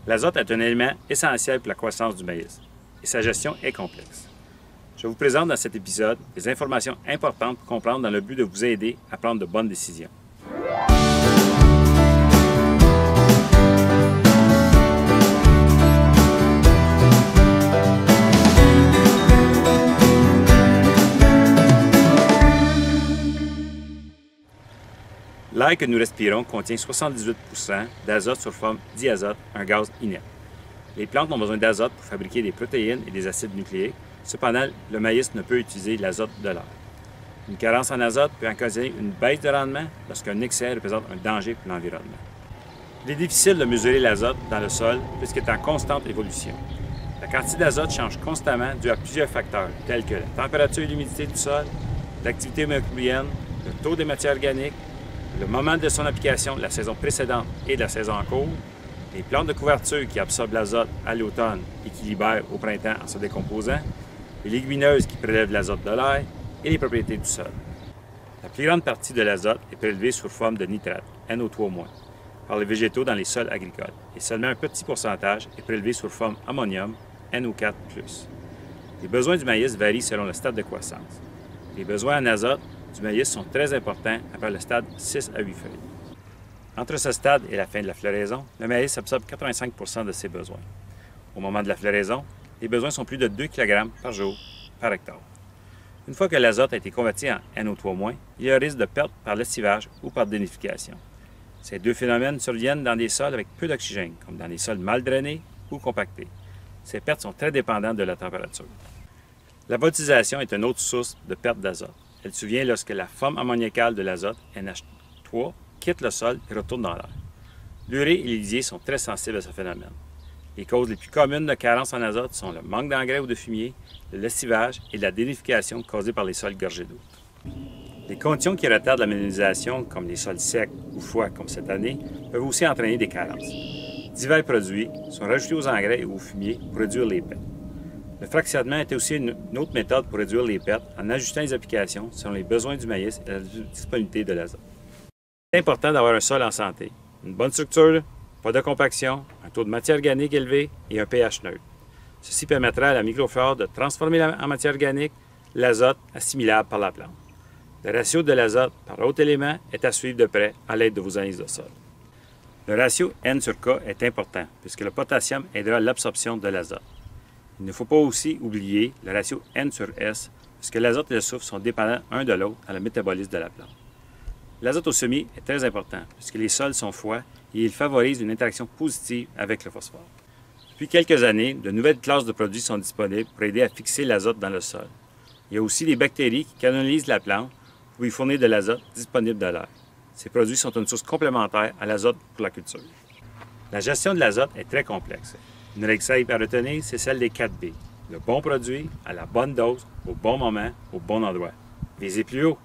L'azote est un élément essentiel pour la croissance du maïs et sa gestion est complexe. Je vous présente dans cet épisode des informations importantes pour comprendre dans le but de vous aider à prendre de bonnes décisions. L'air que nous respirons contient 78 % d'azote sur forme diazote, un gaz inerte. Les plantes ont besoin d'azote pour fabriquer des protéines et des acides nucléiques. Cependant, le maïs ne peut utiliser l'azote de l'air. Une carence en azote peut occasionner une baisse de rendement lorsqu'un excès représente un danger pour l'environnement. Il est difficile de mesurer l'azote dans le sol puisqu'il est en constante évolution. La quantité d'azote change constamment dû à plusieurs facteurs tels que la température et l'humidité du sol, l'activité microbienne, le taux des matières organiques, le moment de son application, la saison précédente et de la saison en cours, les plantes de couverture qui absorbent l'azote à l'automne et qui libèrent au printemps en se décomposant, les légumineuses qui prélèvent l'azote de l'air et les propriétés du sol. La plus grande partie de l'azote est prélevée sous forme de nitrate, NO3-, par les végétaux dans les sols agricoles et seulement un petit pourcentage est prélevé sous forme ammonium, NO4+. Les besoins du maïs varient selon le stade de croissance. Les besoins en azote du maïs sont très importants après le stade 6 à 8 feuilles. Entre ce stade et la fin de la floraison, le maïs absorbe 85 % de ses besoins. Au moment de la floraison, les besoins sont plus de 2 kg par jour par hectare. Une fois que l'azote a été converti en NO3-, il y a un risque de perte par lessivage ou par dénification. Ces deux phénomènes surviennent dans des sols avec peu d'oxygène, comme dans des sols mal drainés ou compactés. Ces pertes sont très dépendantes de la température. La volatilisation est une autre source de perte d'azote. Elle survient lorsque la forme ammoniacale de l'azote, NH3, quitte le sol et retourne dans l'air. L'urée et les lisiers sont très sensibles à ce phénomène. Les causes les plus communes de carence en azote sont le manque d'engrais ou de fumier, le lessivage et la dénification causée par les sols gorgés d'eau. Les conditions qui retardent la minéralisation, comme les sols secs ou froids comme cette année, peuvent aussi entraîner des carences. Divers produits sont rajoutés aux engrais et aux fumiers pour réduire les pertes. Le fractionnement est aussi une autre méthode pour réduire les pertes en ajustant les applications selon les besoins du maïs et la disponibilité de l'azote. C'est important d'avoir un sol en santé, une bonne structure, pas de compaction, un taux de matière organique élevé et un pH neutre. Ceci permettra à la microflore de transformer en matière organique l'azote assimilable par la plante. Le ratio de l'azote par autre élément est à suivre de près à l'aide de vos analyses de sol. Le ratio N sur K est important puisque le potassium aidera l'absorption de l'azote. Il ne faut pas aussi oublier le ratio N sur S, puisque l'azote et le soufre sont dépendants l'un de l'autre dans le métabolisme de la plante. L'azote au semis est très important, puisque les sols sont froids et il favorise une interaction positive avec le phosphore. Depuis quelques années, de nouvelles classes de produits sont disponibles pour aider à fixer l'azote dans le sol. Il y a aussi des bactéries qui colonisent la plante pour lui fournir de l'azote disponible de l'air. Ces produits sont une source complémentaire à l'azote pour la culture. La gestion de l'azote est très complexe. Une règle simple à retenir, c'est celle des 4 B. Le bon produit, à la bonne dose, au bon moment, au bon endroit. Visez plus haut.